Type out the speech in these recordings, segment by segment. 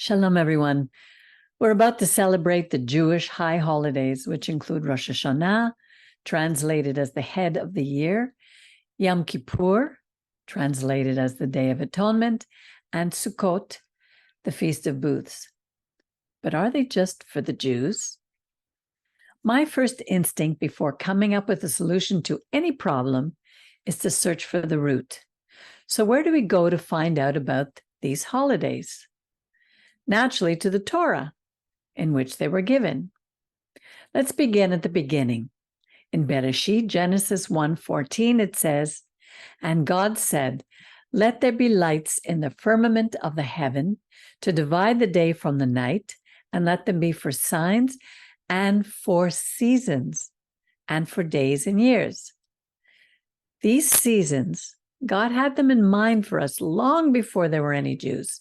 Shalom, everyone. We're about to celebrate the Jewish high holidays, which include Rosh Hashanah, translated as the head of the year, Yom Kippur, translated as the Day of Atonement, and Sukkot, the Feast of Booths. But are they just for the Jews? My first instinct before coming up with a solution to any problem is to search for the root. So where do we go to find out about these holidays? Naturally, to the Torah, in which they were given. Let's begin at the beginning. In Bereshit, Genesis 1:14, it says, "And God said, let there be lights in the firmament of the heaven to divide the day from the night, and let them be for signs and for seasons and for days and years." These seasons, God had them in mind for us long before there were any Jews,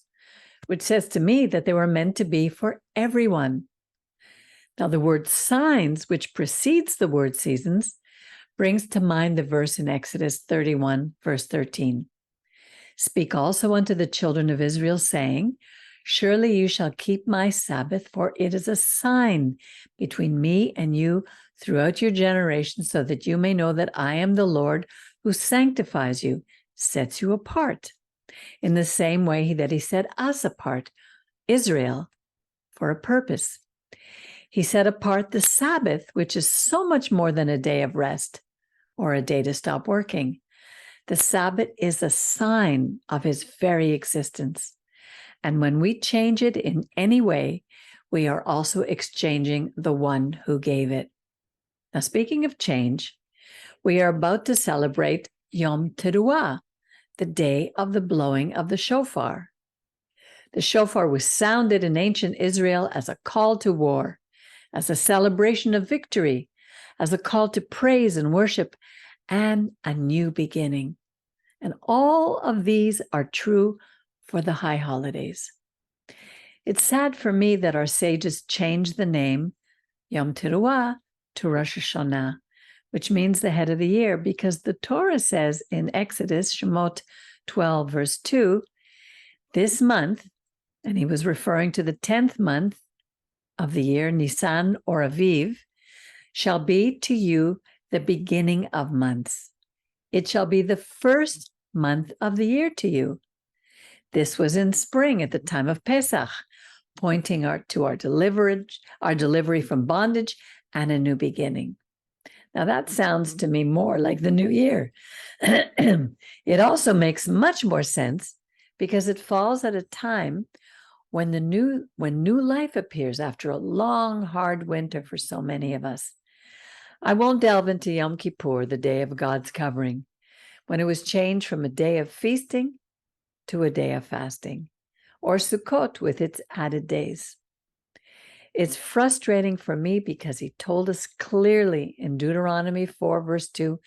which says to me that they were meant to be for everyone. Now, the word signs, which precedes the word seasons, brings to mind the verse in Exodus 31, verse 13. "Speak also unto the children of Israel, saying, Surely you shall keep my Sabbath, for it is a sign between me and you throughout your generations, so that you may know that I am the Lord who sanctifies you, sets you apart. In the same way that he set us apart, Israel, for a purpose. He set apart the Sabbath, which is so much more than a day of rest or a day to stop working. The Sabbath is a sign of his very existence. And when we change it in any way, we are also exchanging the one who gave it." Now, speaking of change, we are about to celebrate Yom Teruah, the day of the blowing of the shofar. The shofar was sounded in ancient Israel as a call to war, as a celebration of victory, as a call to praise and worship, and a new beginning. And all of these are true for the high holidays. It's sad for me that our sages changed the name Yom Teruah to Rosh Hashanah, which means the head of the year, because the Torah says in Exodus, Shemot 12, verse 2, this month, and he was referring to the 10th month of the year, Nisan or Aviv, shall be to you the beginning of months. It shall be the first month of the year to you. This was in spring at the time of Pesach, pointing to our delivery from bondage and a new beginning. Now that sounds to me more like the new year. It also makes much more sense because it falls at a time when new life appears after a long, hard winter for so many of us. I won't delve into Yom Kippur, the day of God's covering, when it was changed from a day of feasting to a day of fasting, or Sukkot with its added days. It's frustrating for me because he told us clearly in Deuteronomy 4, verse 2,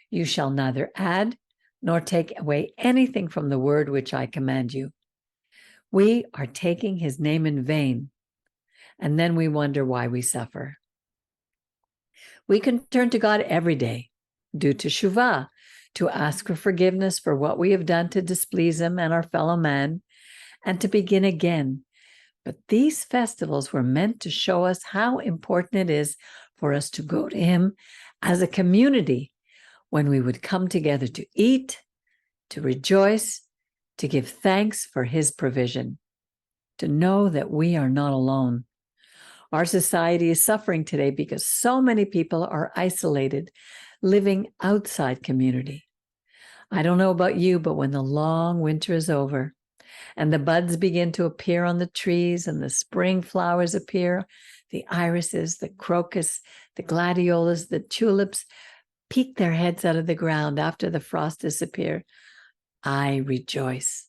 "You shall neither add nor take away anything from the word which I command you." We are taking his name in vain, and then we wonder why we suffer. We can turn to God every day, do teshuvah, to ask for forgiveness for what we have done to displease him and our fellow man, and to begin again. But these festivals were meant to show us how important it is for us to go to him as a community when we would come together to eat, to rejoice, to give thanks for his provision, to know that we are not alone. Our society is suffering today because so many people are isolated, living outside community. I don't know about you, but when the long winter is over, and the buds begin to appear on the trees, and the spring flowers appear, the irises, the crocus, the gladiolas, the tulips peek their heads out of the ground after the frost disappears, I rejoice,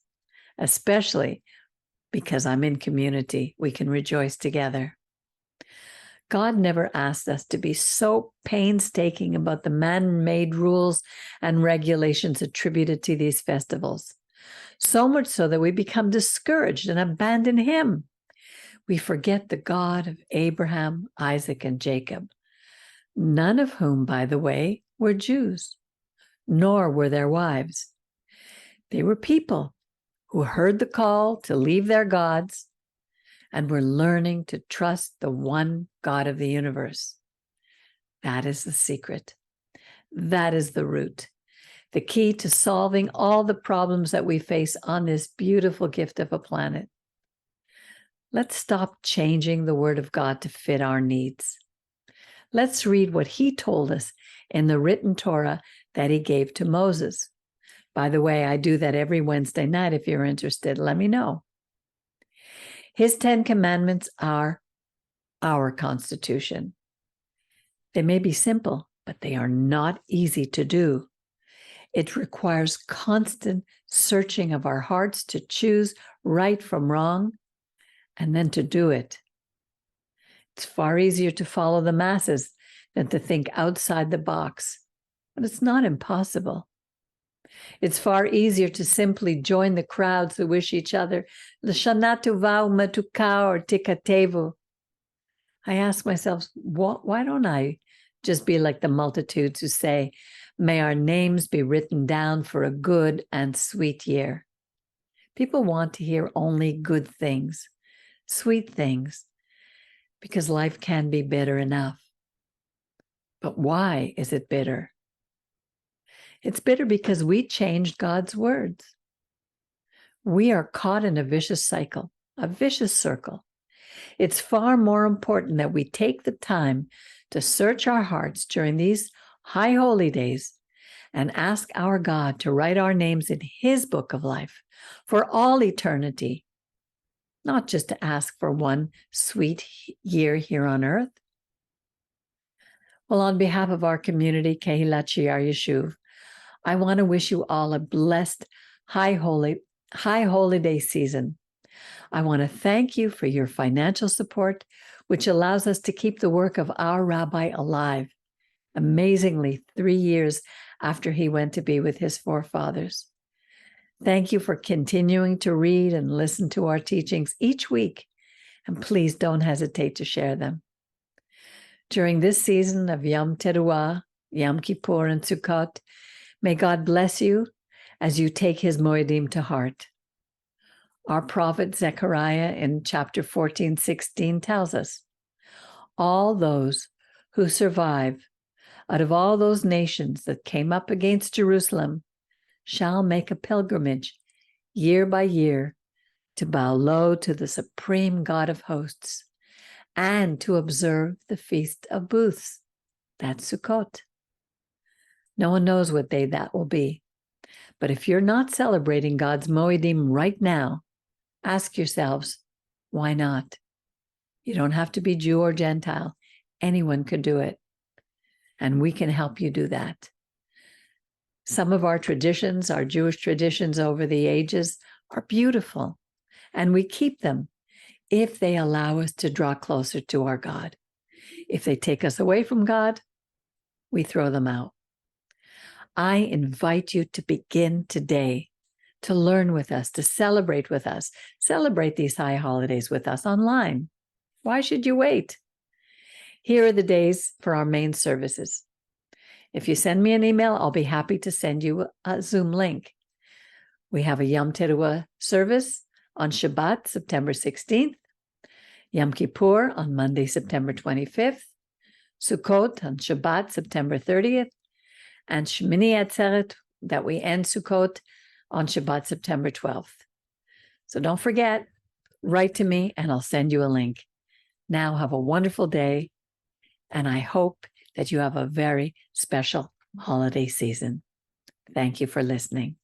especially because I'm in community. We can rejoice together. God never asked us to be so painstaking about the man-made rules and regulations attributed to these festivals. So much so that we become discouraged and abandon him. We forget the God of Abraham, Isaac, and Jacob, none of whom, by the way, were Jews, nor were their wives. They were people who heard the call to leave their gods and we're learning to trust the one God of the universe. That is the secret. That is the root, the key to solving all the problems that we face on this beautiful gift of a planet. Let's stop changing the word of God to fit our needs. Let's read what he told us in the written Torah that he gave to Moses. By the way, I do that every Wednesday night. If you're interested, let me know. His 10 commandments are our constitution. They may be simple, but they are not easy to do. It requires constant searching of our hearts to choose right from wrong and then to do it. It's far easier to follow the masses than to think outside the box, but it's not impossible. It's far easier to simply join the crowds who wish each other L'shana tova u'matuka or tikatevu. I ask myself, why don't I just be like the multitudes who say, may our names be written down for a good and sweet year. People want to hear only good things, sweet things, because life can be bitter enough. But why is it bitter? It's bitter because we changed God's words. We are caught in a vicious cycle, a vicious circle. It's far more important that we take the time to search our hearts during these high holy days and ask our God to write our names in his book of life for all eternity, not just to ask for one sweet year here on earth. Well, on behalf of our community, Kehilat, Shear, Yashuv, I want to wish you all a blessed high holiday season. I want to thank you for your financial support, which allows us to keep the work of our Rabbi alive, amazingly 3 years after he went to be with his forefathers. Thank you for continuing to read and listen to our teachings each week, and please don't hesitate to share them. During this season of Yom Teruah, Yom Kippur, and Sukkot, may God bless you as you take his moedim to heart. Our prophet Zechariah in chapter 14:16 tells us, all those who survive out of all those nations that came up against Jerusalem shall make a pilgrimage year by year to bow low to the supreme God of hosts and to observe the Feast of Booths. That's Sukkot. No one knows what day that will be. But if you're not celebrating God's moedim right now, ask yourselves, why not? You don't have to be Jew or Gentile. Anyone could do it. And we can help you do that. Some of our traditions, our Jewish traditions over the ages, are beautiful. And we keep them if they allow us to draw closer to our God. If they take us away from God, we throw them out. I invite you to begin today to learn with us, to celebrate with us, celebrate these high holidays with us online. Why should you wait? Here are the days for our main services. If you send me an email, I'll be happy to send you a Zoom link. We have a Yom Teruah service on Shabbat, September 16th, Yom Kippur on Monday, September 25th, Sukkot on Shabbat, September 30th, and Shmini Atzeret, that we end Sukkot on Shabbat, September 12th. So don't forget, write to me and I'll send you a link. Now have a wonderful day, and I hope that you have a very special holiday season. Thank you for listening.